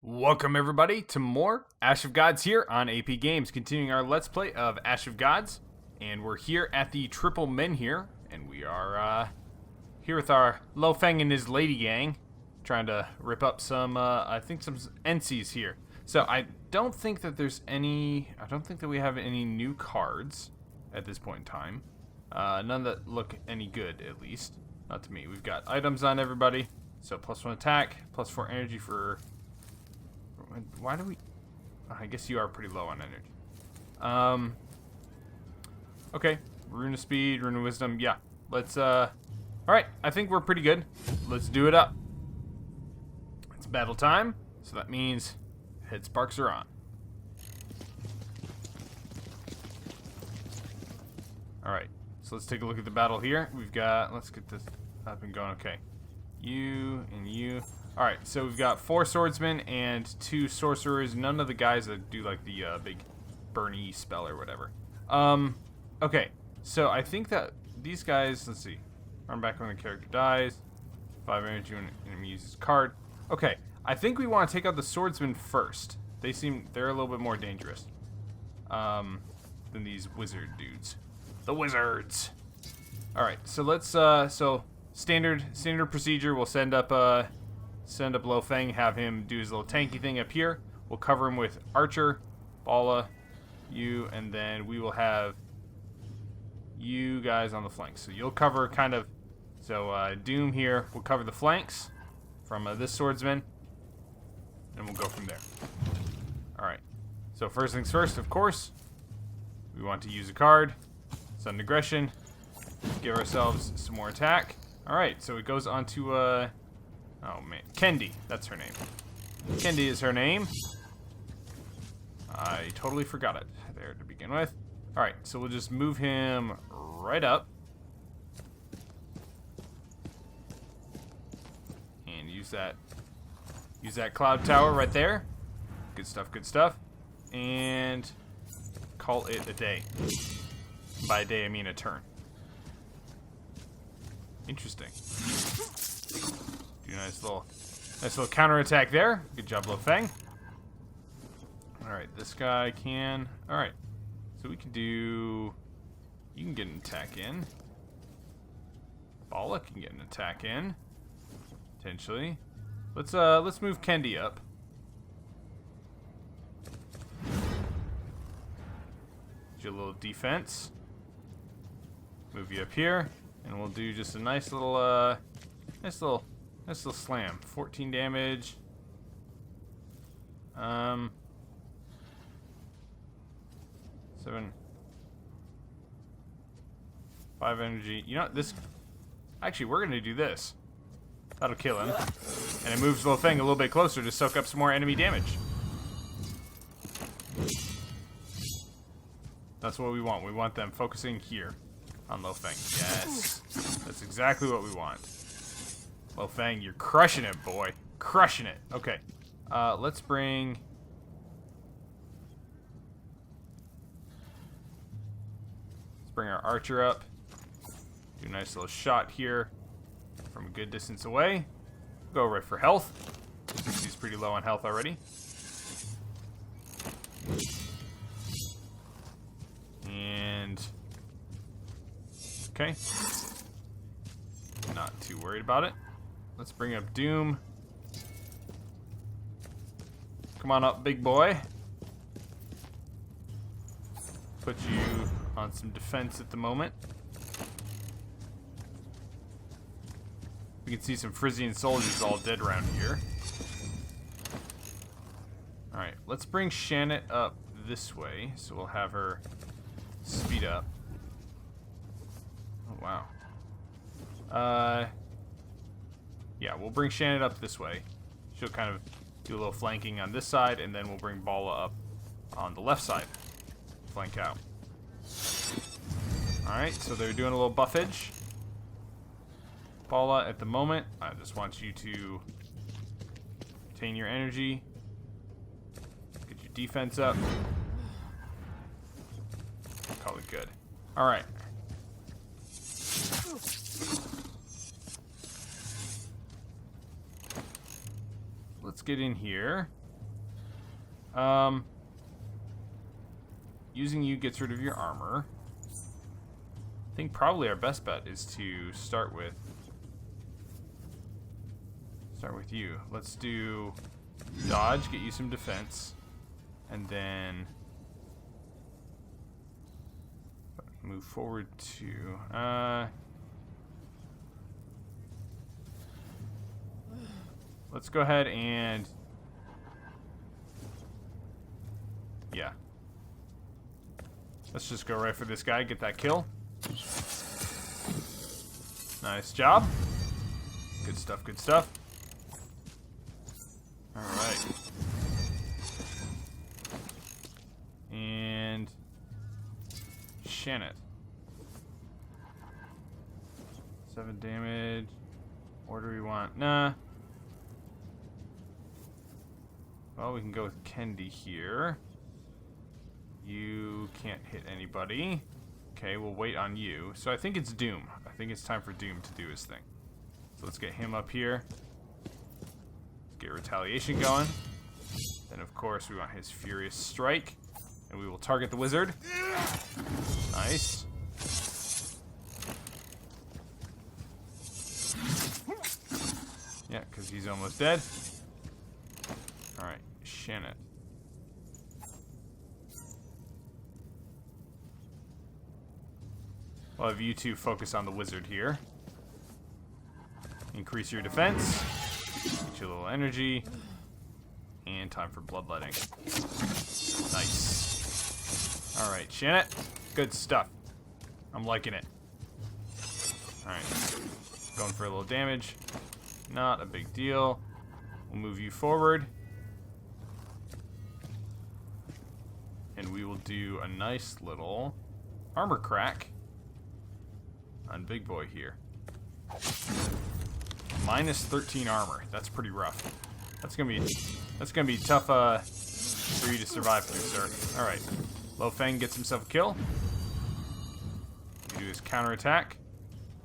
Welcome everybody to more Ash of Gods here on AP Games, continuing our Let's Play of Ash of Gods, and we're here at the triple menhir, and we are here with our Lo Pheng and his lady gang, trying to rip up some, I think some NCs here. So I don't think that we have any new cards at this point in time. None that look any good, at least. Not to me. We've got items on everybody, so +1 attack, +4 energy for... Why do we... I guess you are pretty low on energy. Okay. Rune of Speed, Rune of Wisdom. Yeah. Let's, Alright. I think we're pretty good. Let's do it up. It's battle time. So that means head sparks are on. Alright. So let's take a look at the battle here. We've got... Let's get this up and going. Okay. You and you... Alright, so we've got 4 swordsmen and 2 sorcerers. None of the guys that do like the big burny spell or whatever. Okay, so I think that these guys, let's see. Run back when the character dies. 5 energy when an enemy uses card. Okay, I think we want to take out the swordsmen first. They're a little bit more dangerous than these wizard dudes. The wizards! Alright, so let's, so standard procedure, we'll send up Lo Pheng, have him do his little tanky thing up here. We'll cover him with Archer, Bala, you, and then we will have you guys on the flanks. So you'll cover kind of, so Doom here will cover the flanks from this swordsman, and we'll go from there. Alright, so first things first, of course, we want to use a card, sudden aggression, give ourselves some more attack. Alright, so it goes on to, oh man, Kendi, that's her name. Kendi is her name. I totally forgot it there to begin with. Alright, so we'll just move him right up. And use that cloud tower right there. Good stuff, good stuff. And call it a day. By a day, I mean a turn. Interesting. Do a nice little counterattack there. Good job, Lo Pheng. Alright, this guy can... Alright. So we can do... You can get an attack in. Bala can get an attack in. Potentially. Let's move Kendi up. Do a little defense. Move you up here. And we'll do just a nice little slam. 14 damage. 7. 5 energy. You know what, this... Actually, we're going to do this. That'll kill him. And it moves Lo Pheng a little bit closer to soak up some more enemy damage. That's what we want. We want them focusing here on Lo Pheng. Yes. That's exactly what we want. Lo Pheng, you're crushing it, boy. Crushing it. Okay. Let's bring... our archer up. Do a nice little shot here from a good distance away. Go right for health. He's pretty low on health already. And... Okay. Not too worried about it. Let's bring up Doom. Come on up, big boy. Put you on some defense at the moment. We can see some Frisian soldiers all dead around here. Alright, let's bring Shannon up this way, so we'll have her speed up. Oh, wow. Yeah, we'll bring Shannon up this way. She'll kind of do a little flanking on this side, and then we'll bring Bala up on the left side. Flank out. Alright, so they're doing a little buffage. Bala, at the moment, I just want you to retain your energy. Get your defense up. Call it good. Alright. Let's get in here. Using you gets rid of your armor. I think probably our best bet is to start with you. Let's do dodge, get you some defense, and then move forward to let's go ahead and yeah. Let's just go right for this guy, get that kill. Nice job. Good stuff, good stuff. Alright. And Shannon. 7 damage. What do we want? Nah. Well, we can go with Kendi here. You can't hit anybody. Okay, we'll wait on you. So I think it's Doom. I think it's time for Doom to do his thing. So let's get him up here. Let's get retaliation going. Then, of course, we want his Furious Strike. And we will target the wizard. Nice. Yeah, because he's almost dead. Alright, Shannon. We'll have you two focus on the wizard here. Increase your defense. Get you a little energy. And time for bloodletting. Nice. Alright, Shannon. Good stuff. I'm liking it. Alright. Going for a little damage. Not a big deal. We'll move you forward. And we will do a nice little armor crack on Big Boy here. Minus 13 armor. That's pretty rough. That's gonna be tough for you to survive through, sir. Alright. Lo Pheng gets himself a kill. Do his counterattack.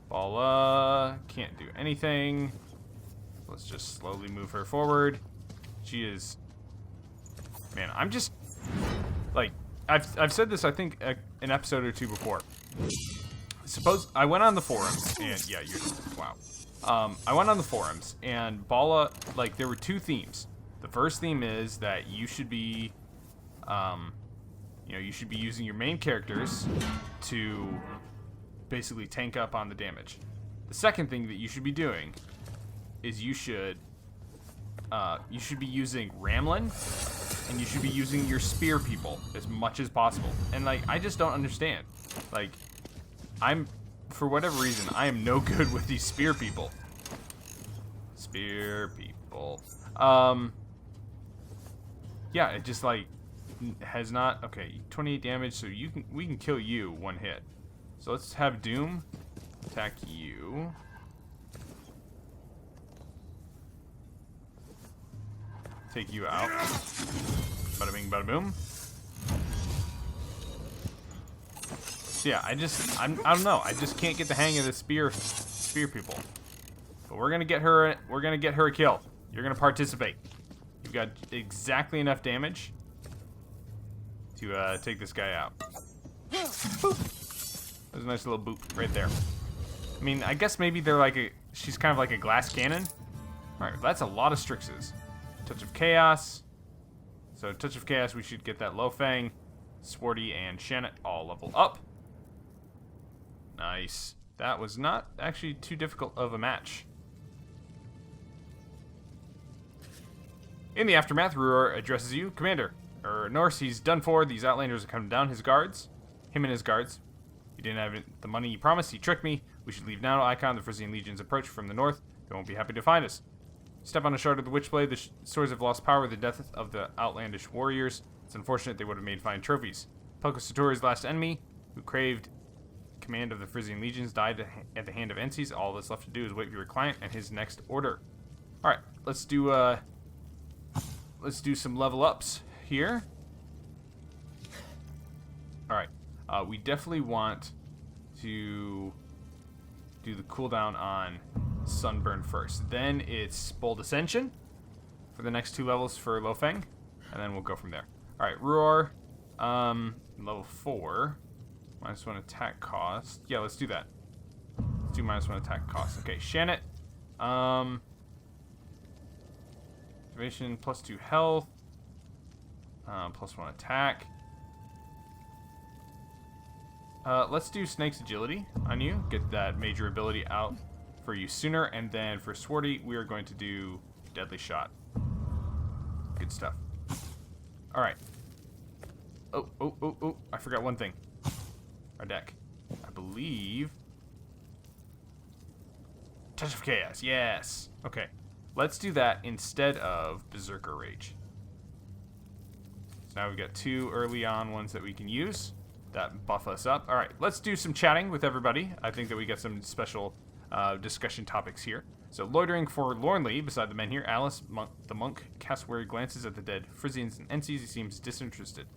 Bala can't do anything. Let's just slowly move her forward. She is... Man, I'm just... Like, I've said this, I think, an episode or two before. Suppose I went on the forums, and yeah, wow. I went on the forums, and Bala, like, there were two themes. The first theme is that you should be, you should be using your main characters to basically tank up on the damage. The second thing that you should be doing is you should be using Ramlin, and you should be using your spear people as much as possible. And, like, I just don't understand. Like, for whatever reason, I am no good with these spear people. Spear people. Yeah, it just, like, has not... Okay, 28 damage, so we can kill you one hit. So let's have Doom attack you. Take you out. Bada bing, bada boom. So yeah, I don't know. I just can't get the hang of the spear people. But we're gonna get her a kill. You're gonna participate. You've got exactly enough damage to take this guy out. Boop. There's a nice little boop right there. I mean, I guess maybe she's kind of like a glass cannon. All right, that's a lot of Strixes. Touch of Chaos. So Touch of Chaos, we should get that Lo Pheng, Swarty, and Shannon all level up. Nice. That was not actually too difficult of a match. In the aftermath, Ruor addresses you, Commander. Norse, he's done for. These Outlanders are coming down. Him and his guards. He didn't have the money he promised. He tricked me. We should leave now. Icon, the Frisian Legion's approach from the north. They won't be happy to find us. Step on a shard of the Witchblade. The swords have lost power with the death of the outlandish warriors. It's unfortunate. They would have made fine trophies. Pelko Satori's last enemy, who craved command of the Frisian Legions, died at the hand of Ences. All that's left to do is wait for your client and his next order. Alright, let's do some level ups here. Alright, we definitely want to do the cooldown on Sunburn first. Then it's Bold Ascension for the next 2 levels for Lo Pheng. and then we'll go from there. All right, roar. Level 4. -1 attack cost. Yeah, let's do that. Let's do -1 attack cost. Okay, Shannon. Activation +2 health. +1 attack. Let's do Snake's agility on you. Get that major ability out for you sooner. And then for Swarty, we are going to do Deadly Shot. Good stuff. Alright. Oh. I forgot one thing. Our deck. I believe... Touch of Chaos. Yes. Okay. Let's do that instead of Berserker Rage. So now we've got 2 early on ones that we can use that buff us up. Alright, let's do some chatting with everybody. I think that we got some special discussion topics here. So, loitering forlornly beside the menhir, Alice, the monk, casts wary glances at the dead Frisians and NCs. He seems disinterested.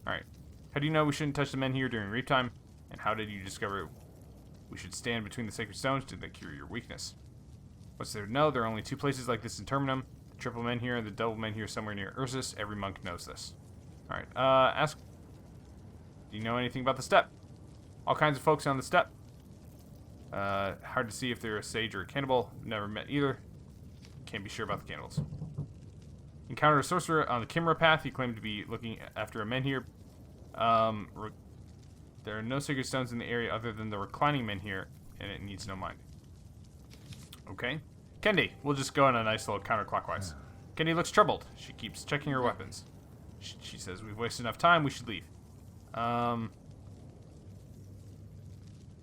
Alright, how do you know we shouldn't touch the menhir during reap time? And how did you discover we should stand between the sacred stones? Did that cure your weakness? What's there to know? There are only 2 places like this in Terminum. The triple menhir and the double menhir somewhere near Ursus. Every monk knows this. Alright, ask... Do you know anything about the steppe? All kinds of folks on the steppe. Hard to see if they're a sage or a cannibal. Never met either. Can't be sure about the cannibals. Encountered a sorcerer on the Kimra path. He claimed to be looking after a menhir. There are no sacred stones in the area other than the reclining menhir, and it needs no mind. Okay. Kendi, we'll just go in a nice little counterclockwise. Kendi looks troubled. She keeps checking her weapons. She says, we've wasted enough time, we should leave.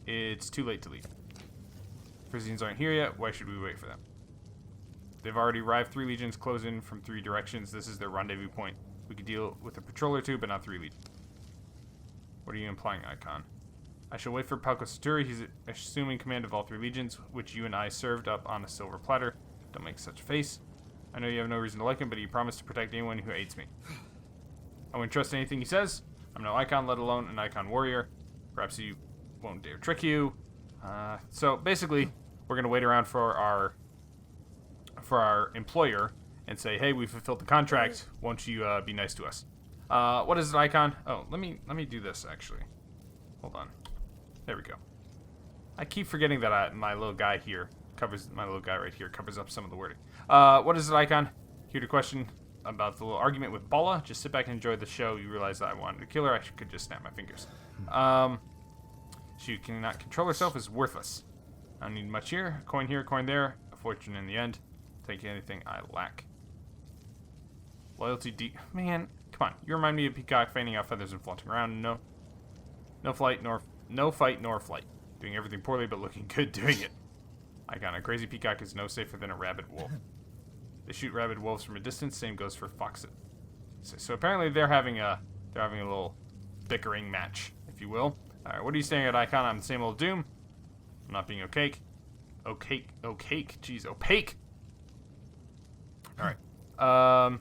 It's too late to leave. Frisians aren't here yet, why should we wait for them? They've already arrived. 3 legions close in from 3 directions. This is their rendezvous point. We could deal with a patrol or 2, but not 3 legions. What are you implying, Icon? I shall wait for Palco Saturi. He's assuming command of all 3 legions, which you and I served up on a silver platter. Don't make such a face. I know you have no reason to like him, but he promised to protect anyone who aids me. I won't trust anything he says. I'm no Icon, let alone an Icon warrior. Perhaps he won't dare trick you. So basically, we're gonna wait around for our employer and say, hey, we fulfilled the contract. Won't you be nice to us? What is it, Icon? Oh, let me do this actually. Hold on. There we go. I keep forgetting that my little guy here covers up some of the wording. What is it, Icon? Here to question about the little argument with Bala. Just sit back and enjoy the show. You realize that I wanted to kill her. I could just snap my fingers. She cannot control herself is worthless. I don't need much here. A coin here, a coin there. A fortune in the end. Take anything I lack. Loyalty Man, come on. You remind me of Peacock fanning out feathers and flaunting around. No fight nor flight. Doing everything poorly but looking good doing it. Icon, a crazy peacock is no safer than a rabid wolf. They shoot rabid wolves from a distance. Same goes for foxes. So apparently they're having a little bickering match, if you will. All right, what are you saying at Icon? I'm the same old Doom. I'm not being opaque. Jeez, opaque. All right.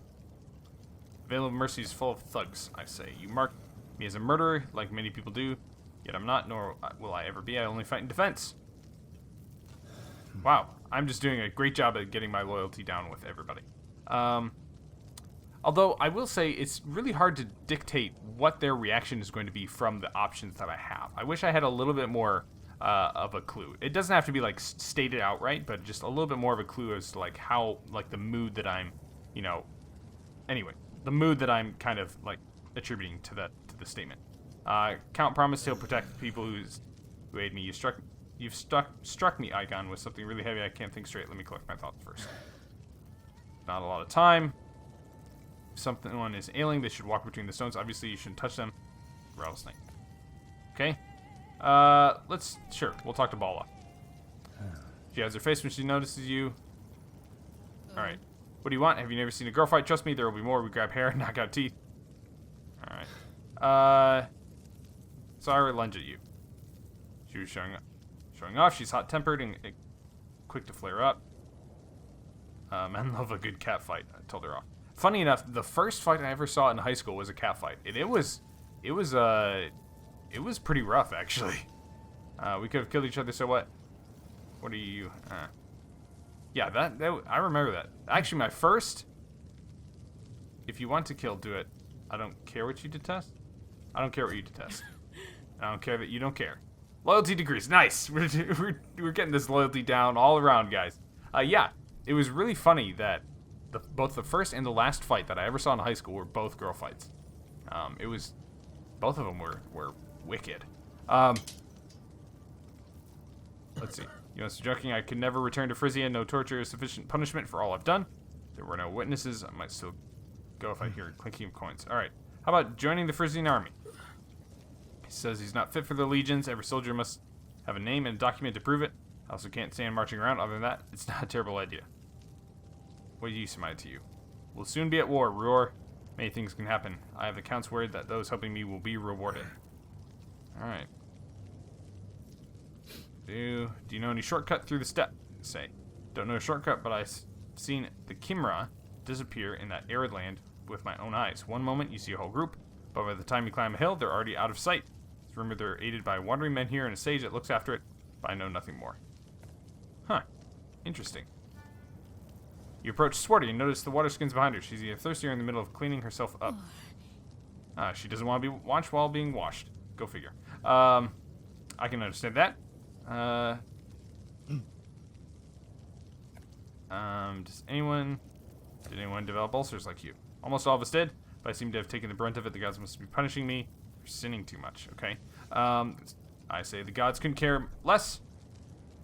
Veil of Mercy is full of thugs. I say you mark me as a murderer, like many people do. Yet I'm not, nor will I ever be. I only fight in defense. Wow, I'm just doing a great job at getting my loyalty down with everybody. Although, I will say, it's really hard to dictate what their reaction is going to be from the options that I have. I wish I had a little bit more of a clue. It doesn't have to be, like, stated outright, but just a little bit more of a clue as to, like, how, like, the mood that I'm, anyway, the mood that I'm kind of, like, attributing to the statement. Count promised he'll protect the people who aid me. You've struck me, Icon, with something really heavy. I can't think straight. Let me collect my thoughts first. Not a lot of time. If someone is ailing, they should walk between the stones. Obviously, you shouldn't touch them. Rattlesnake. Okay. Sure, we'll talk to Bala. She has her face when she notices you. Alright. What do you want? Have you never seen a girl fight? Trust me, there will be more. We grab hair and knock out teeth. Alright. Sorry, lunge at you. She was showing off. She's hot-tempered and quick to flare up. Men love a good cat fight. I told her off. Funny enough, the first fight I ever saw in high school was a cat fight. And it was pretty rough, actually. We could have killed each other, so what? What are you... Yeah, that I remember that. Actually, my first if you want to kill, do it. I don't care what you detest. I don't care what you detest. I don't care that you don't care. Loyalty decrease. Nice. We're getting this loyalty down all around, guys. Yeah, it was really funny that both the first and the last fight that I ever saw in high school were both girl fights. It was... Both of them were wicked. Let's see. You know, joking, I could never return to Frisia. No torture is sufficient punishment for all I've done. There were no witnesses. I might still go if I hear clinking of coins. Alright. How about joining the Frisian army? He says he's not fit for the legions. Every soldier must have a name and a document to prove it. I also can't stand marching around. Other than that, it's not a terrible idea. What use am I to you? We'll soon be at war, Roar. Many things can happen. I have the Count's word that those helping me will be rewarded. Alright. Do you know any shortcut through the steppe? Say. Don't know a shortcut, but I've seen the Kimra disappear in that arid land with my own eyes. One moment you see a whole group, but by the time you climb a hill, they're already out of sight. It's rumored they're aided by wandering menhir and a sage that looks after it, but I know nothing more. Huh. Interesting. You approach Swarty and notice the water skins behind her. She's either thirsty or in the middle of cleaning herself up. She doesn't want to be watched while being washed. Go figure. I can understand that. Did anyone develop ulcers like you? Almost all of us did, but I seem to have taken the brunt of it. The gods must be punishing me for sinning too much, okay? I say the gods couldn't care less.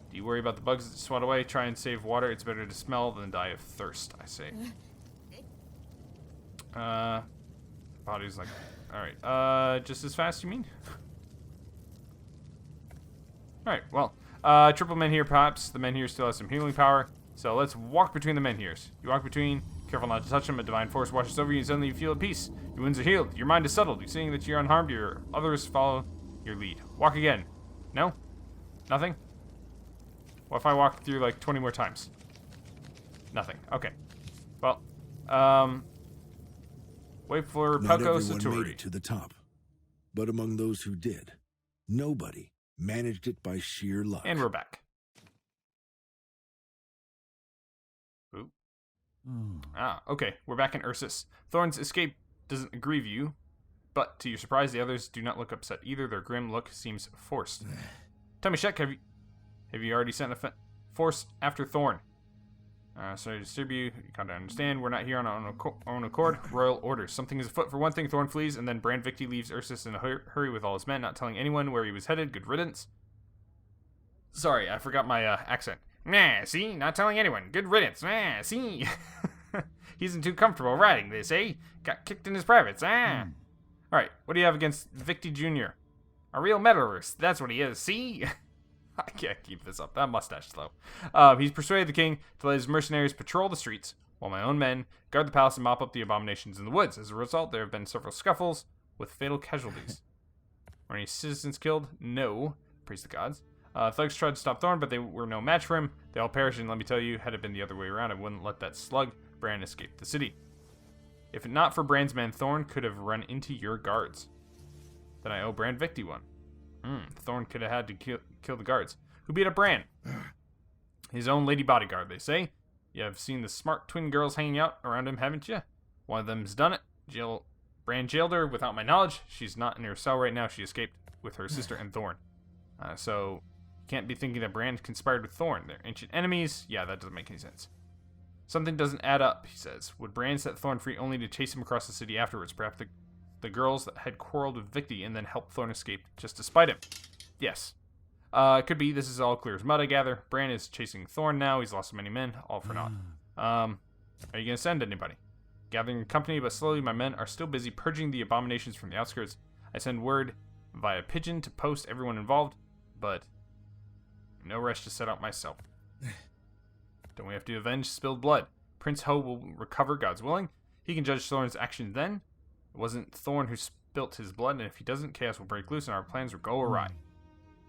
Do you worry about the bugs that swat away? Try and save water. It's better to smell than die of thirst, I say. Body's like, alright, just as fast, you mean? Alright, well, triple menhir perhaps. The menhir still has some healing power. So let's walk between the menhirs. You walk between, careful not to touch them. A divine force washes over you and suddenly you feel at peace. Your wounds are healed. Your mind is settled. You're seeing that you're unharmed. Your others follow your lead. Walk again. No? Nothing? What if I walk through like 20 more times? Nothing. Okay. Well, wait for Not Pelko everyone made Satori. it to the top, but among those who did, nobody managed it by sheer luck. And we're back. Ooh. Okay. We're back in Ursus. Thorn's escape doesn't grieve you, but to your surprise, the others do not look upset either. Their grim look seems forced. Tell me, Shek, have you already sent a force after Thorn? Sorry to disturb you. You kind of understand. We're not here on our own accord. Royal orders. Something is afoot for one thing. Thorn flees, and then Brand Victi leaves Ursus in a hurry with all his men, not telling anyone where he was headed. Good riddance. Sorry, I forgot my accent. Nah, see? Not telling anyone. Good riddance. Nah, see? He isn't too comfortable riding this, eh? Got kicked in his privates, Alright, what do you have against Victi Jr.? A real meddler, that's what he is, see? I can't keep this up. That mustache is low. He's persuaded the king to let his mercenaries patrol the streets, while my own men guard the palace and mop up the abominations in the woods. As a result, there have been several scuffles with fatal casualties. Were any citizens killed? No. Praise the gods. Thugs tried to stop Thorn, but they were no match for him. They all perished, and let me tell you, had it been the other way around, I wouldn't let that slug, Bran, escape the city. If not for Bran's men, Thorn could have run into your guards. Then I owe Bran Victi one. Thorn could have had to kill the guards. Who beat up Bran? His own lady bodyguard, they say. You have seen the smart twin girls hanging out around him, haven't you? One of them's done it. Bran jailed her without my knowledge. She's not in her cell right now. She escaped with her sister and Thorn. So, you can't be thinking that Bran conspired with Thorn. They're ancient enemies. Yeah, that doesn't make any sense. Something doesn't add up, he says. Would Bran set Thorn free only to chase him across the city afterwards? Perhaps the girls that had quarreled with Victi and then helped Thorn escape just to spite him. Yes. It could be. This is all clear as mud, I gather. Bran is chasing Thorn now. He's lost many men, all for naught. Are you going to send anybody? Gathering a company, but slowly my men are still busy purging the abominations from the outskirts. I send word via pigeon to post everyone involved, but no rush to set out myself. Don't we have to avenge spilled blood? Prince Ho will recover, God's willing. He can judge Thorn's actions then. It wasn't Thorn who spilt his blood, and if he doesn't, chaos will break loose and our plans will go awry.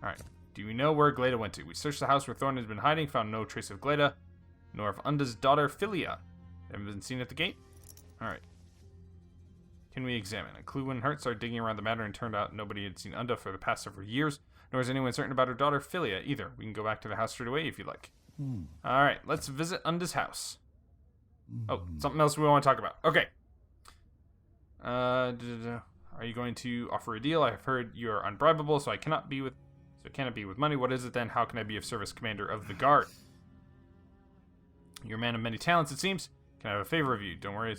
Alright, do we know where Gleda went to? We searched the house where Thorn has been hiding, found no trace of Gleda, nor of Unda's daughter, Philia. Haven't been seen at the gate? Alright. Can we examine? A clue wouldn't hurt. Started digging around the matter and turned out nobody had seen Unda for the past several years, nor is anyone certain about her daughter, Philia, either. We can go back to the house straight away if you like. Alright, let's visit Unda's house. Oh, something else we want to talk about. Okay. Are you going to offer a deal? I've heard you are unbribable, so I cannot be with money. What is it then? How can I be of service, commander of the guard? You're a man of many talents, it seems. Can I have a favor of you? Don't worry,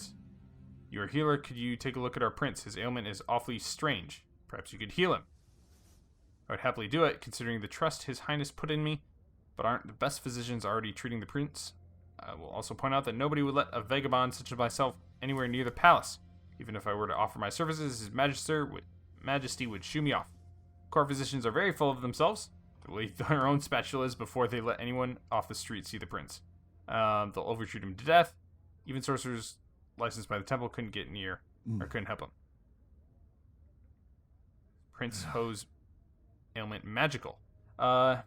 you're a healer. Could you take a look at our prince? His ailment is awfully strange. Perhaps you could heal him. I would happily do it, considering the trust His Highness put in me. But aren't the best physicians already treating the prince? I will also point out that nobody would let a vagabond such as myself anywhere near the palace. Even if I were to offer my services, His Majesty would shoo me off. Court physicians are very full of themselves. They will eat their own spatulas before they let anyone off the street see the prince. They'll overtreat him to death. Even sorcerers licensed by the temple couldn't get near, or couldn't help him. Prince Ho's ailment magical. You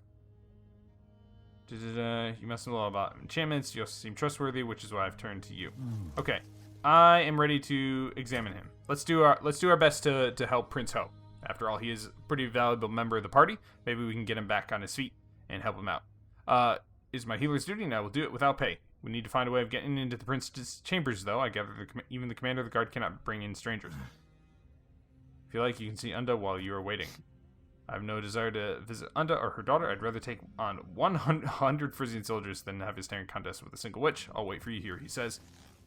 must know all about enchantments. You also seem trustworthy, which is why I've turned to you. Okay, I am ready to examine him. Let's do our best to help Prince Ho. After all, he is a pretty valuable member of the party. Maybe we can get him back on his feet and help him out. Is my healer's duty, and I will do it without pay. We need to find a way of getting into the prince's chambers, though. I gather even the commander of the guard cannot bring in strangers. I feel like you can see Unda while you are waiting. I have no desire to visit Unda or her daughter. I'd rather take on 100 Frisian soldiers than have a staring contest with a single witch. I'll wait for you here, he says.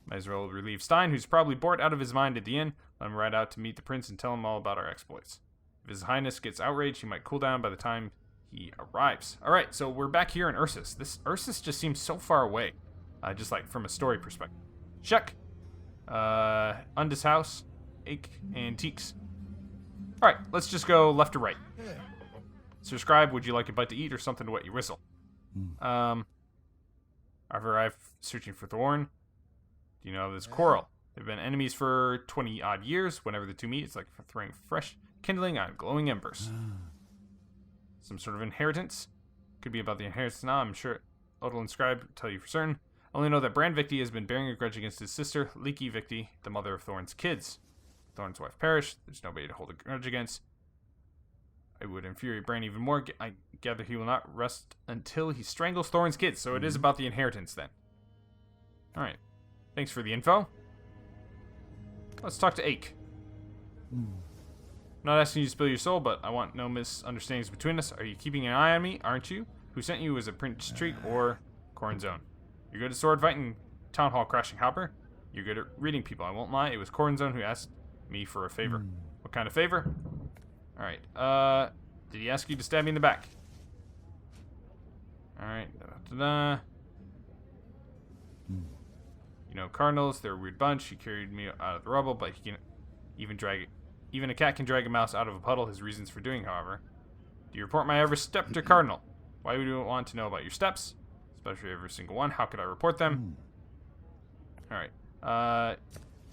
Might as well relieve Stein, who's probably bored out of his mind at the inn. Let him ride out to meet the prince and tell him all about our exploits. If His Highness gets outraged, he might cool down by the time he arrives. Alright, so we're back here in Ursus. This Ursus just seems so far away. Just like from a story perspective. Check. Unda's house. Antiques. Alright, let's just go left to right. Sir Scribe, would you like a bite to eat or something to wet your whistle? I've arrived searching for Thorn. Do you know this quarrel? They've been enemies for 20-odd years. Whenever the two meet, it's like throwing fresh kindling on glowing embers. Some sort of inheritance? Could be about the inheritance now, I'm sure Odal and Scribe will tell you for certain. Only know that Bran Victi has been bearing a grudge against his sister, Leaky Victi, the mother of Thorn's kids. Thorn's wife perished. There's nobody to hold a grudge against. It would infuriate Bran even more. I gather he will not rest until he strangles Thorn's kids. So it is about the inheritance then. Alright. Thanks for the info. Let's talk to Ake. I'm not asking you to spill your soul, but I want no misunderstandings between us. Are you keeping an eye on me, aren't you? Who sent you? Was it Prince Treek or Cornzone? You're good at sword fighting, town hall crashing, Hopper. You're good at reading people. I won't lie. It was Cornzone who asked me for a favor. What kind of favor? Alright. Did he ask you to stab me in the back? Alright. You know, cardinals, they're a weird bunch. He carried me out of the rubble, but he can even a cat can drag a mouse out of a puddle. His reasons for doing, however. Do you report my every step to Cardinal? Why would you want to know about your steps? Especially every single one. How could I report them? Alright.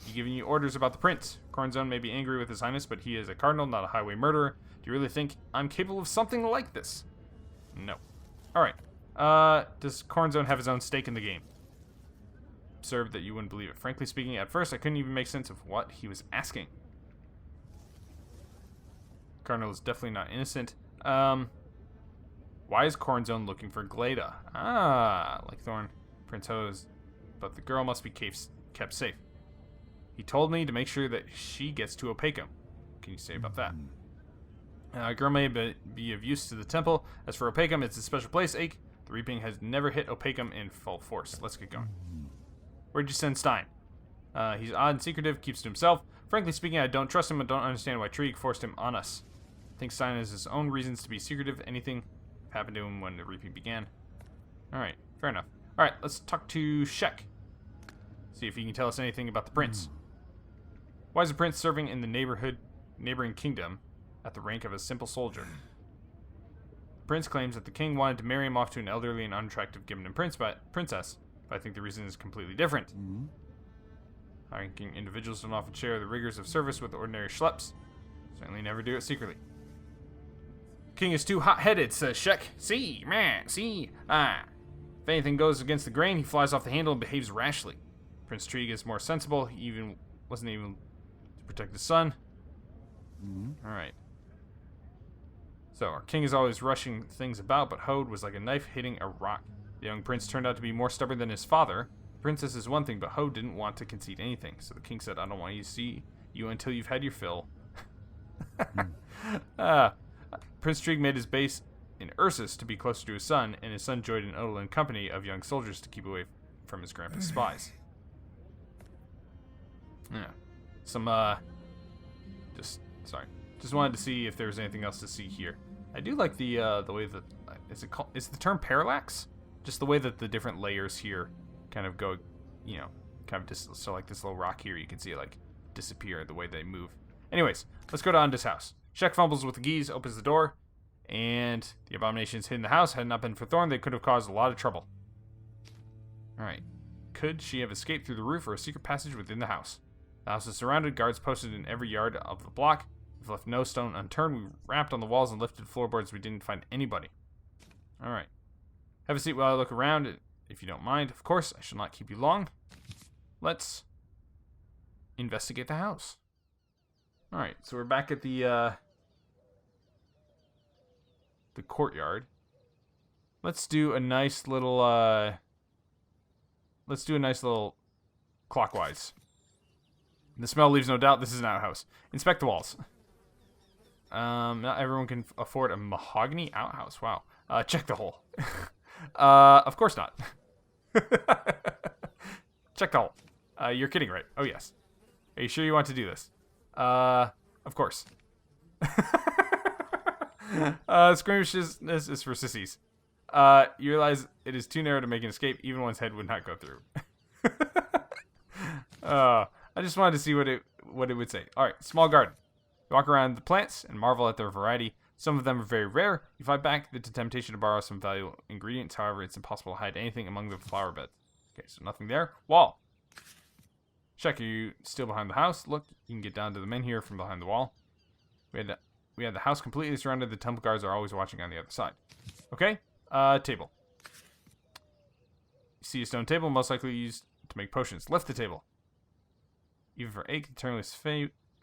He giving you orders about the prince. Cornzone may be angry with His Highness, but he is a cardinal, not a highway murderer. Do you really think I'm capable of something like this? No. Alright. Does Cornzone have his own stake in the game? Observed that you wouldn't believe it. Frankly speaking, at first I couldn't even make sense of what he was asking. Cardinal is definitely not innocent. Why is Cornzone looking for Glada? Like Thorn. Prince Hose. But the girl must be kept safe. He told me to make sure that she gets to Opakam. What can you say about that? A girl may be of use to the temple. As for Opakam, it's a special place, Ake. The reaping has never hit Opakam in full force. Let's get going. Where'd you send Stein? He's odd and secretive, keeps to himself. Frankly speaking, I don't trust him and don't understand why Treeg forced him on us. I think Stein has his own reasons to be secretive. Anything happened to him when the reaping began. Alright, fair enough. Alright, let's talk to Shek. See if he can tell us anything about the prince. Why is the prince serving in the neighboring kingdom at the rank of a simple soldier? The prince claims that the king wanted to marry him off to an elderly and unattractive Gimnan princess, but I think the reason is completely different. High-ranking individuals don't often share the rigors of service with ordinary schleps. Certainly never do it secretly. King is too hot-headed, says Shek. See, man, see. If anything goes against the grain, he flies off the handle and behaves rashly. Prince Treeg is more sensible. He wasn't able to protect his son. Alright. So, our king is always rushing things about, but Hode was like a knife hitting a rock. The young prince turned out to be more stubborn than his father. The princess is one thing, but Hode didn't want to concede anything, so the king said, I don't want you you until you've had your fill. Prince Trig made his base in Ursus to be closer to his son, and his son joined an Odalin company of young soldiers to keep away from his grandpa's spies. Yeah. Just wanted to see if there was anything else to see here. I do like the way that, is the term parallax? Just the way that the different layers here kind of go, kind of just, so like this little rock here, you can see it like disappear the way they move. Anyways, let's go to Anda's house. Shek fumbles with the keys, opens the door, and the abominations hid in the house. Had it not been for Thorn, they could have caused a lot of trouble. Alright. Could she have escaped through the roof or a secret passage within the house? The house is surrounded, guards posted in every yard of the block. We've left no stone unturned. We rapped on the walls and lifted floorboards. We didn't find anybody. Alright. Have a seat while I look around, if you don't mind. Of course, I shall not keep you long. Let's investigate the house. Alright, so we're back at the courtyard. Let's do a nice little clockwise. The smell leaves no doubt this is an outhouse. Inspect the walls. Not everyone can afford a mahogany outhouse. Wow. Check the hole. Of course not. Check the hole. You're kidding, right? Oh, yes. Are you sure you want to do this? Of course. Squeamishness is for sissies. You realize it is too narrow to make an escape. Even one's head would not go through. I just wanted to see what it would say. All right, small garden. You walk around the plants and marvel at their variety. Some of them are very rare. You fight back the temptation to borrow some valuable ingredients. However, it's impossible to hide anything among the flower beds. Okay, so nothing there. Wall. Check, are you still behind the house? Look, you can get down to the menhir from behind the wall. We had the house completely surrounded. The temple guards are always watching on the other side. Okay, table. You see a stone table, most likely used to make potions. Lift the table. Even for ache,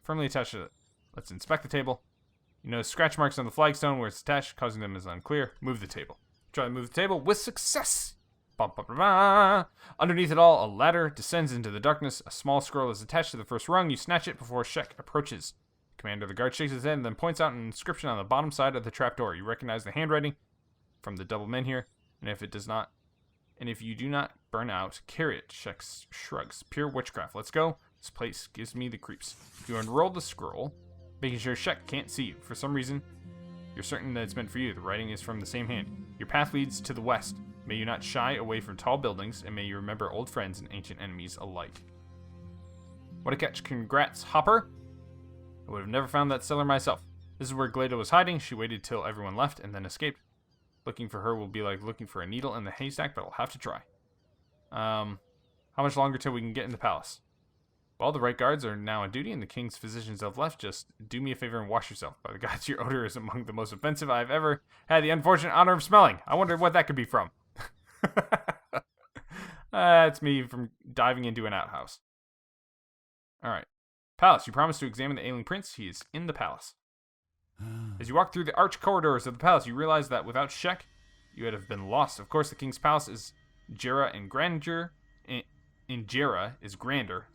firmly attached to it. Let's inspect the table. You notice scratch marks on the flagstone where it's attached, causing them is unclear. Move the table. Try to move the table with success. Bum, bum, bum, bum. Underneath it all, a ladder descends into the darkness. A small scroll is attached to the first rung. You snatch it before Shek approaches. Commander of the guard shakes his head and then points out an inscription on the bottom side of the trapdoor. You recognize the handwriting from the double menhir, and if you do not burn out, carry it. Shek shrugs. Pure witchcraft. Let's go. This place gives me the creeps. You unroll the scroll, making sure Shek can't see you. For some reason, you're certain that it's meant for you. The writing is from the same hand. Your path leads to the west. May you not shy away from tall buildings, and may you remember old friends and ancient enemies alike. What a catch. Congrats, Hopper. I would have never found that cellar myself. This is where Glada was hiding. She waited till everyone left and then escaped. Looking for her will be like looking for a needle in the haystack, but I'll have to try. How much longer till we can get in the palace? Well, the right guards are now on duty, and the king's physicians have left. Just do me a favor and wash yourself. By the gods, your odor is among the most offensive I've ever had the unfortunate honor of smelling. I wonder what that could be from. That's me from diving into an outhouse. Alright. Palace. You promised to examine the ailing prince. He is in the palace. As you walk through the arched corridors of the palace, you realize that without Shek, you would have been lost. Of course, the king's palace is Jera and grandeur. In Jera is grander,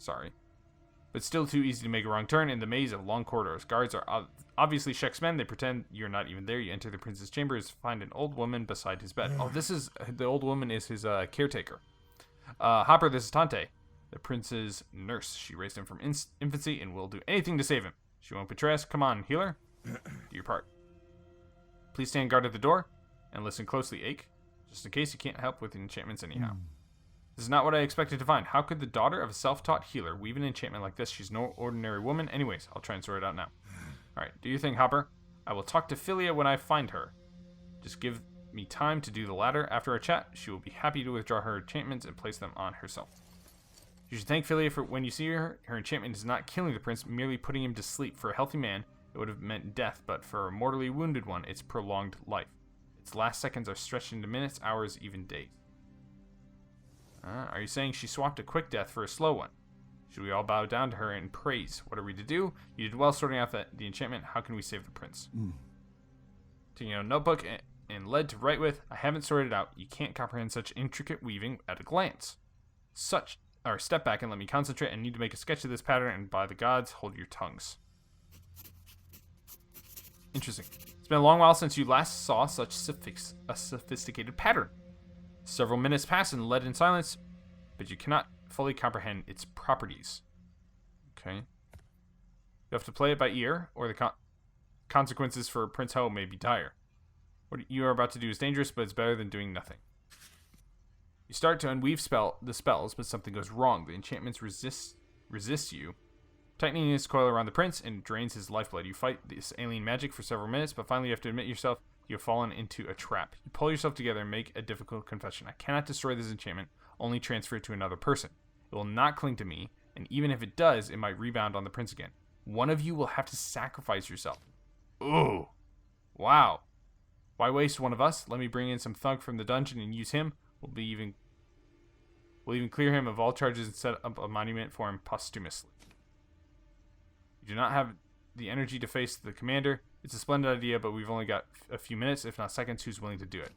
but still too easy to make a wrong turn in the maze of long corridors. Guards are obviously Shek's men. They pretend you're not even there. You enter the prince's chambers, find an old woman beside his bed. Oh, the old woman is his caretaker. Hopper, this is Tante, the prince's nurse. She raised him from infancy and will do anything to save him. She won't betray us. Come on, healer. Do your part. Please stand guard at the door and listen closely, Ake, just in case you can't help with enchantments anyhow. This is not what I expected to find. How could the daughter of a self-taught healer weave an enchantment like this? She's no ordinary woman. Anyways, I'll try and sort it out now. Alright, do your thing, Hopper. I will talk to Philia when I find her. Just give me time to do the latter. After our chat, she will be happy to withdraw her enchantments and place them on herself. You should thank Philia for when you see her. Her enchantment is not killing the prince, merely putting him to sleep. For a healthy man, it would have meant death, but for a mortally wounded one, it's prolonged life. Its last seconds are stretched into minutes, hours, even days. Are you saying she swapped a quick death for a slow one? Should we all bow down to her in praise? What are we to do? You did well sorting out the enchantment. How can we save the prince? Taking out a notebook and lead to write with. I haven't sorted it out. You can't comprehend such intricate weaving at a glance. Such step back and let me concentrate. I need to make a sketch of this pattern, and by the gods, hold your tongues. Interesting. It's been a long while since you last saw such a sophisticated pattern. Several minutes pass and led in silence, but you cannot fully comprehend its properties. Okay. You have to play it by ear, or the consequences for Prince Ho may be dire. What you are about to do is dangerous, but it's better than doing nothing. You start to unweave the spells, but something goes wrong. The enchantments resist you, tightening his coil around the prince, and drains his lifeblood. You fight this alien magic for several minutes, but finally you have to admit yourself you have fallen into a trap. You pull yourself together and make a difficult confession. I cannot destroy this enchantment, only transfer it to another person. It will not cling to me, and even if it does, it might rebound on the prince again. One of you will have to sacrifice yourself. Ooh. Wow. Why waste one of us? Let me bring in some thug from the dungeon and use him. We'll even clear him of all charges and set up a monument for him posthumously. You do not have the energy to face the commander. It's a splendid idea, but we've only got a few minutes, if not seconds. Who's willing to do it?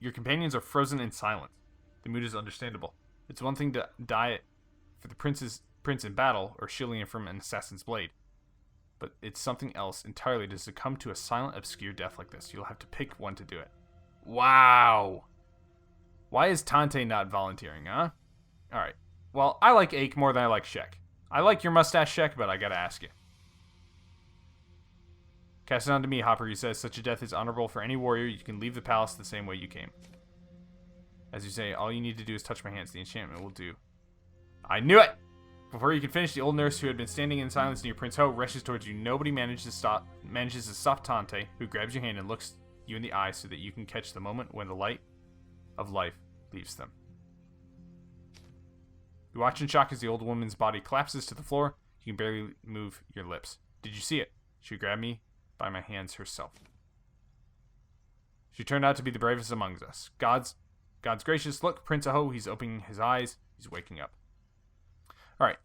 Your companions are frozen in silence. The mood is understandable. It's one thing to die for the prince in battle, or shielding him from an assassin's blade. But it's something else entirely to succumb to a silent, obscure death like this. You'll have to pick one to do it. Wow. Why is Tante not volunteering, huh? Alright. Well, I like Ake more than I like Shek. I like your mustache, Shek, but I gotta ask you. Cast it on to me, Hopper, he says. Such a death is honorable for any warrior. You can leave the palace the same way you came. As you say, all you need to do is touch my hands. The enchantment will do. I knew it! Before you can finish, the old nurse who had been standing in silence near Prince Ho rushes towards you. Nobody manages to stop Tante, who grabs your hand and looks you in the eye so that you can catch the moment when the light of life leaves them. You watch in shock as the old woman's body collapses to the floor. You can barely move your lips. Did you see it? She grabbed me by my hands herself. She turned out to be the bravest among us. God's gracious. Look, Prince Ho, he's opening his eyes. He's waking up. Alright.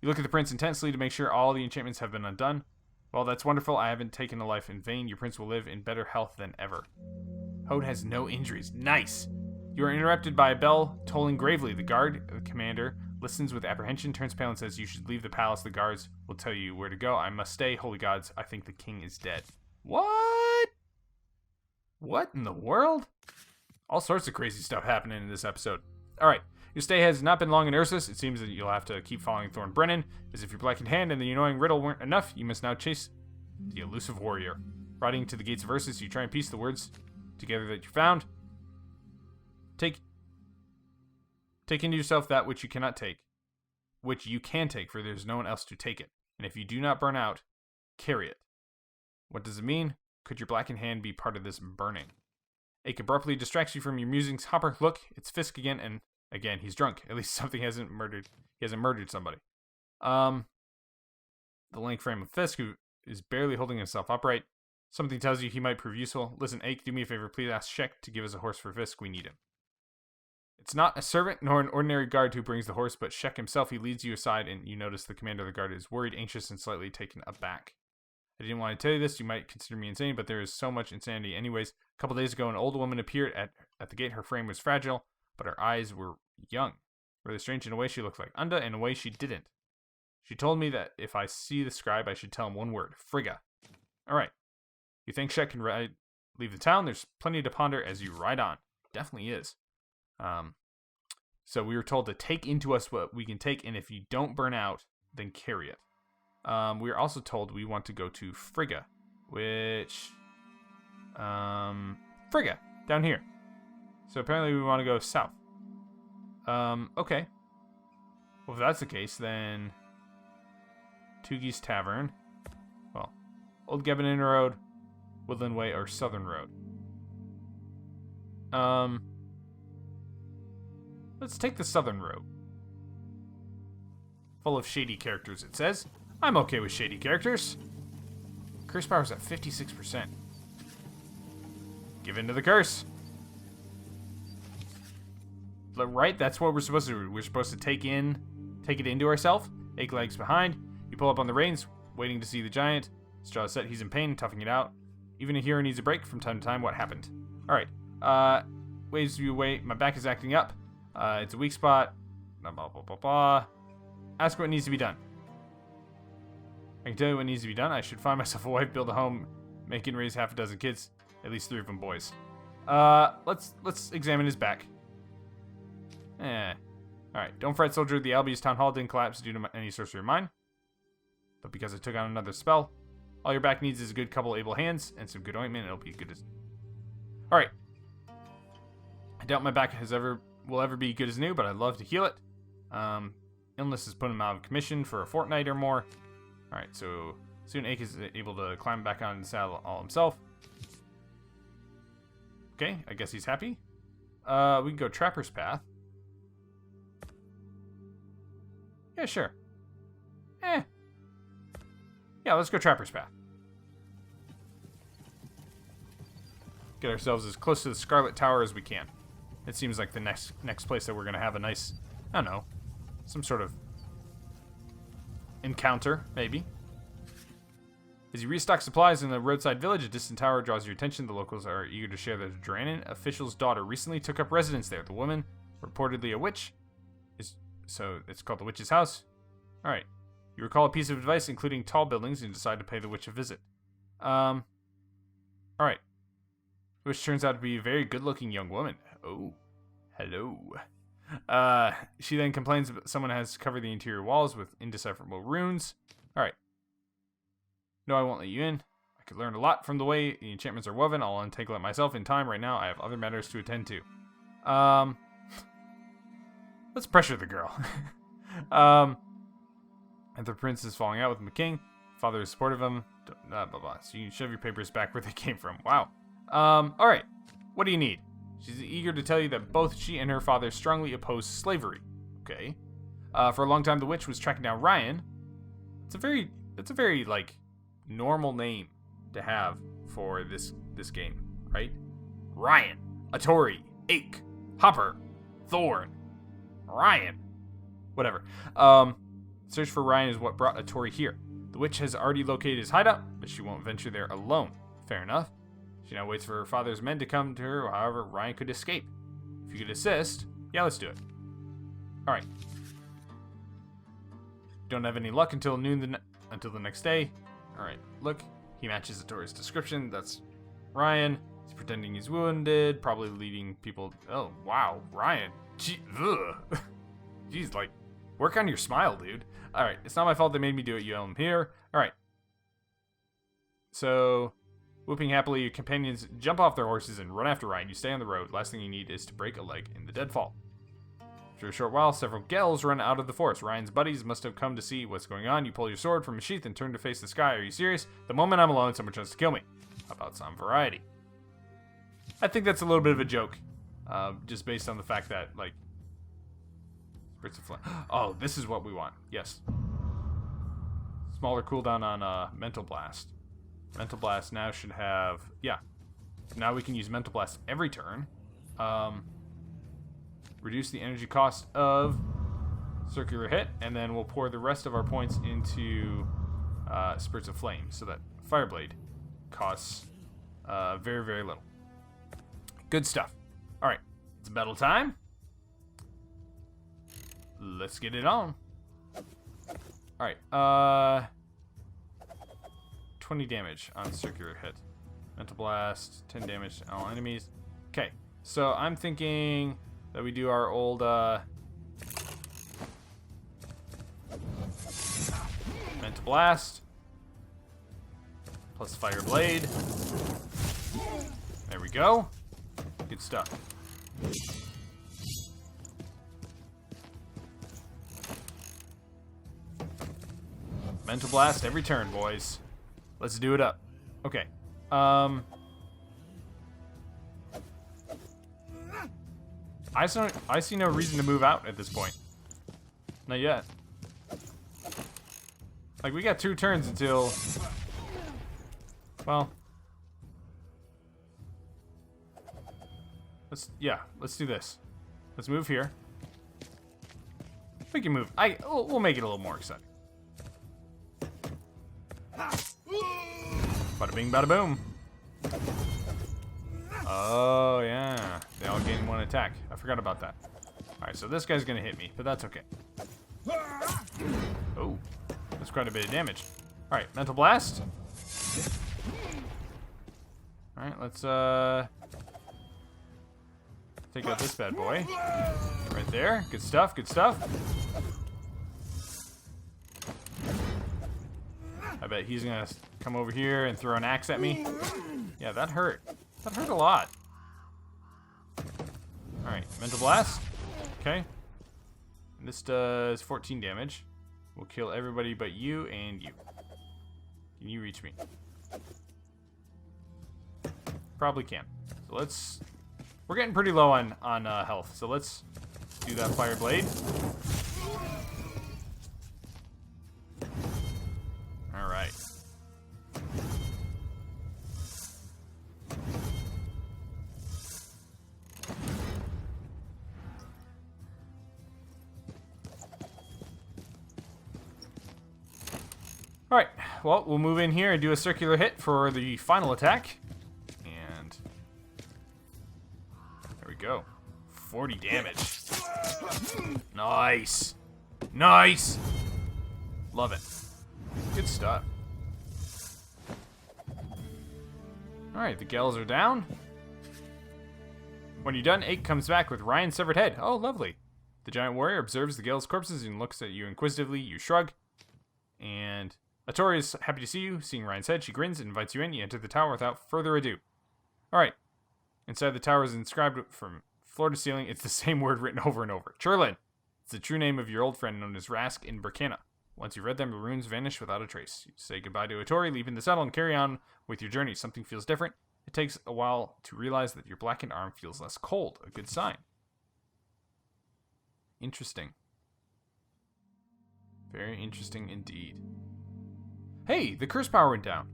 You look at the prince intensely to make sure all the enchantments have been undone. Well, that's wonderful. I haven't taken a life in vain. Your prince will live in better health than ever. Hode has no injuries. Nice! You are interrupted by a bell tolling gravely. The guard, the commander, listens with apprehension, turns pale and says, you should leave the palace. The guards will tell you where to go. I must stay. Holy gods, I think the king is dead. What? What in the world? All sorts of crazy stuff happening in this episode. Alright. Your stay has not been long in Ursus. It seems that you'll have to keep following Thorn Brenin, as if your black in hand and the annoying riddle weren't enough, you must now chase the elusive warrior. Riding to the gates of Ursus, you try and piece the words together that you found. Take into yourself that which you cannot take, which you can take, for there's no one else to take it. And if you do not burn out, carry it. What does it mean? Could your blackened hand be part of this burning? Ake abruptly distracts you from your musings. Hopper, look, it's Fisk again, and again, he's drunk. At least something he hasn't murdered somebody. The lank frame of Fisk, who is barely holding himself upright. Something tells you he might prove useful. Listen, Ake, do me a favor. Please ask Shek to give us a horse for Fisk. We need him. It's not a servant nor an ordinary guard who brings the horse, but Shek himself. He leads you aside, and you notice the commander of the guard is worried, anxious, and slightly taken aback. I didn't want to tell you this. You might consider me insane, but there is so much insanity. Anyways, a couple days ago, an old woman appeared at the gate. Her frame was fragile, but her eyes were young. Rather strange. In a way, she looked like Unda. In a way, she didn't. She told me that if I see the scribe, I should tell him one word. Frigga. All right. You think Shek can leave the town? There's plenty to ponder as you ride on. Definitely is. So we were told to take into us what we can take, and if you don't burn out, then carry it. We were also told we want to go to Frigga, which... Frigga, down here. So apparently we want to go south. Okay. Well, if that's the case, then... Tugi's Tavern. Well, Old Gebanin Road, Woodland Way, or Southern Road. Let's take the Southern Road. Full of shady characters, it says. I'm okay with shady characters. Curse power's at 56%. Give in to the curse. Right? That's what we're supposed to do. We're supposed to take it into ourselves. Ake lags behind. You pull up on the reins, waiting to see the giant. Straw is set. He's in pain, toughing it out. Even a hero needs a break from time to time. What happened? Alright. Waves you away. My back is acting up. It's a weak spot. Blah, blah, blah, blah, blah. Ask what needs to be done. I can tell you what needs to be done. I should find myself a wife, build a home, make and raise half a dozen kids. At least 3 of them boys. Let's examine his back. Alright, don't fret, soldier. The Albi's town hall didn't collapse due to any sorcery of mine. But because I took on another spell, all your back needs is a good couple able hands and some good ointment, and it'll be good as... Alright. I doubt my back will ever be good as new, but I'd love to heal it. Illness has put him out of commission for a fortnight or more. Alright, so soon Ake is able to climb back on the saddle all himself. Okay, I guess he's happy. We can go Trapper's Path. Yeah, sure. Yeah, let's go Trapper's Path. Get ourselves as close to the Scarlet Tower as we can. It seems like the next place that we're going to have a nice, I don't know, some sort of encounter, maybe. As you restock supplies in the roadside village, a distant tower draws your attention. The locals are eager to share the Brenin official's daughter recently took up residence there. The woman, reportedly a witch, so it's called the Witch's House. Alright. You recall a piece of advice, including tall buildings, and decide to pay the witch a visit. Alright. Which turns out to be a very good-looking young woman. Oh. Hello. She then complains that someone has covered the interior walls with indecipherable runes. Alright. No, I won't let you in. I could learn a lot from the way the enchantments are woven. I'll untangle it myself in time. Right now, I have other matters to attend to. Let's pressure the girl. And the prince is falling out with the king. Father is supportive of him. Blah, blah, blah. So you can shove your papers back where they came from. Wow. Alright. What do you need? She's eager to tell you that both she and her father strongly oppose slavery. Okay. For a long time, the witch was tracking down Ryan. It's a very, like, normal name to have for this game, right? Ryan, Atori, Ake, Hopper, Thorn, Ryan. Whatever. Search for Ryan is what brought Atori here. The witch has already located his hideout, but she won't venture there alone. Fair enough. She now waits for her father's men to come to her, however Ryan could escape. If you could assist, yeah, let's do it. Alright. Don't have any luck until noon until the next day. Alright, look. He matches Atori's description. That's Ryan. He's pretending he's wounded, probably leading people... Oh, wow, Ryan. Jeez, like, work on your smile, dude. Alright, it's not my fault they made me do it. You owe him here. Alright. So, whooping happily, your companions jump off their horses and run after Ryan. You stay on the road. Last thing you need is to break a leg in the deadfall. After a short while, several Gels run out of the forest. Ryan's buddies must have come to see what's going on. You pull your sword from a sheath and turn to face the sky. Are you serious? The moment I'm alone, someone tries to kill me. How about some variety? I think that's a little bit of a joke. Just based on the fact that, like... Oh, this is what we want. Yes. Smaller cooldown on Mental Blast. Mental Blast now should have... Yeah. Now we can use Mental Blast every turn. Reduce the energy cost of Circular Hit, and then we'll pour the rest of our points into Spirits of Flame, so that Fireblade costs very, very little. Good stuff. Alright, it's battle time. Let's get it on. Alright, 20 damage on Circular Hit. Mental Blast, 10 damage to all enemies. Okay, so I'm thinking that we do our old, Mental Blast. Plus Fire Blade. There we go. Good stuff. Mental Blast every turn, boys. Let's do it up. Okay. I see no reason to move out at this point. Not yet. Like, we got 2 turns until... Well... Let's do this. Let's move here. We can move. We'll make it a little more exciting. Bada bing, bada boom. Oh, yeah. They all gain 1 attack. I forgot about that. Alright, so this guy's gonna hit me, but that's okay. Oh, that's quite a bit of damage. Alright, mental blast. Alright, let's take out this bad boy. Right there. Good stuff, good stuff. I bet he's gonna come over here and throw an axe at me. Yeah, that hurt. That hurt a lot. Alright, mental blast. Okay. And this does 14 damage. We'll kill everybody but you and you. Can you reach me? Probably can. So let's... We're getting pretty low on health, so let's do that fire blade. Alright. Alright, well, we'll move in here and do a circular hit for the final attack. And there we go. 40 damage. Nice. Nice. Love it. Good stuff. Alright, the gals are down. When you're done, Ache comes back with Ryan's severed head. Oh, lovely. The giant warrior observes the gals' corpses and looks at you inquisitively. You shrug. And Atori is happy to see you. Seeing Ryan's head, she grins and invites you in. You enter the tower without further ado. Alright. Inside the tower is inscribed from floor to ceiling. It's the same word written over and over. Churlin. It's the true name of your old friend known as Rask in Burkina. Once you've read them, the runes vanish without a trace. You say goodbye to Atori, leaving the settle, and carry on with your journey. Something feels different. It takes a while to realize that your blackened arm feels less cold. A good sign. Interesting. Very interesting indeed. Hey, the curse power went down.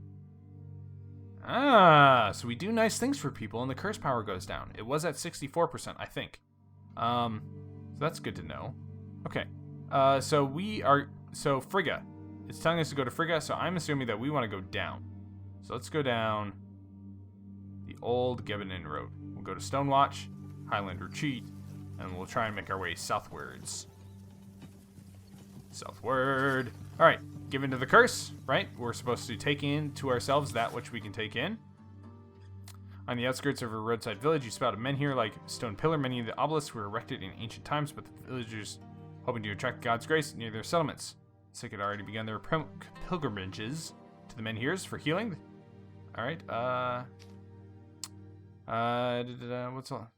Ah, so we do nice things for people and the curse power goes down. It was at 64%, I think. So that's good to know. Okay. So Frigga. It's telling us to go to Frigga, so I'm assuming that we want to go down. So let's go down the old Gebanin Road. We'll go to Stonewatch, Highland Retreat, and we'll try and make our way southwards. Southward. Alright, give in to the curse, right? We're supposed to take in to ourselves that which we can take in. On the outskirts of a roadside village, you spot a menhir like stone pillar. Many of the obelisks were erected in ancient times, but the villagers, hoping to attract God's grace near their settlements. The sick had already begun their pilgrimages to the menhirs for healing. Alright, what's all?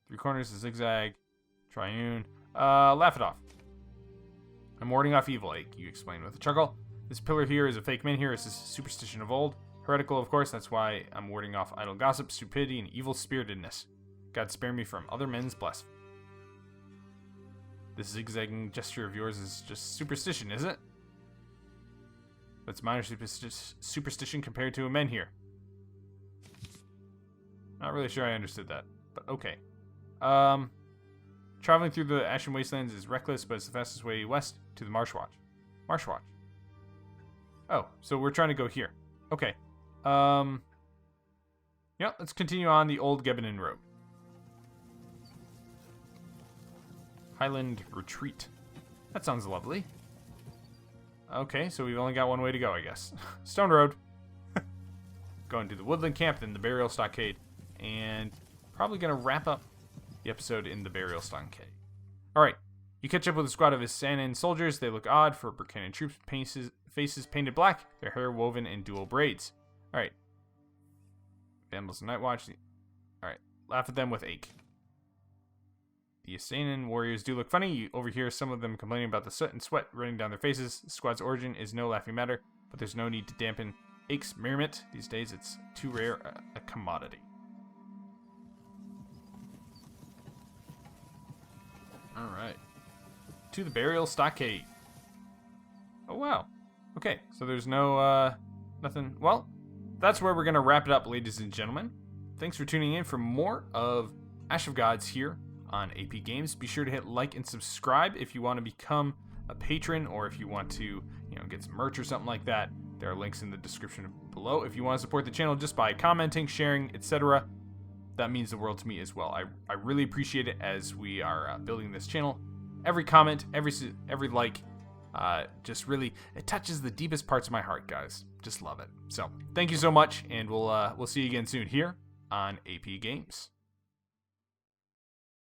Three corners, a zigzag, triune. Laugh it off. I'm warding off evil, Ache, you explain with a chuckle. This pillar here is a fake menhir. It's a superstition of old. Heretical, of course, that's why I'm warding off idle gossip, stupidity, and evil-spiritedness. God spare me from other men's blasphemy. This zigzagging gesture of yours is just superstition, is it? But it's minor superstition compared to a menhir. Not really sure I understood that, but okay. Traveling through the Ashen Wastelands is reckless, but it's the fastest way west to the Marshwatch. Marshwatch. Oh, so we're trying to go here. Okay. Yeah, let's continue on the old Gebanin Road. Highland Retreat. That sounds lovely. Okay, so we've only got one way to go, I guess. Stone Road. Going to the Woodland Camp, then the Burial Stockade. And probably going to wrap up the episode in the Burial Stockade. Alright, you catch up with a squad of Isanan soldiers. They look odd for Burkina troops, faces painted black, their hair woven in dual braids. Alright. Vandals and Night Watch. Alright, laugh at them with Ache. The Isanan warriors do look funny. You overhear some of them complaining about the soot and sweat running down their faces. The squad's origin is no laughing matter, but there's no need to dampen Ache's merriment. These days, it's too rare a commodity. Alright. To the Burial Stockade. Oh, wow. Okay, so there's no, nothing. Well, that's where we're going to wrap it up, ladies and gentlemen. Thanks for tuning in for more of Ash of Gods here on AP Games. Be sure to hit like and subscribe if you want to become a patron, or if you want to, get some merch or something like that. There are links in the description below if you want to support the channel just by commenting, sharing, etc. that means the world to me as well. I really appreciate it as we are building this channel. Every comment, every like, just really, it touches the deepest parts of my heart, guys. Just love it. So thank you so much, and we'll see you again soon here on AP Games.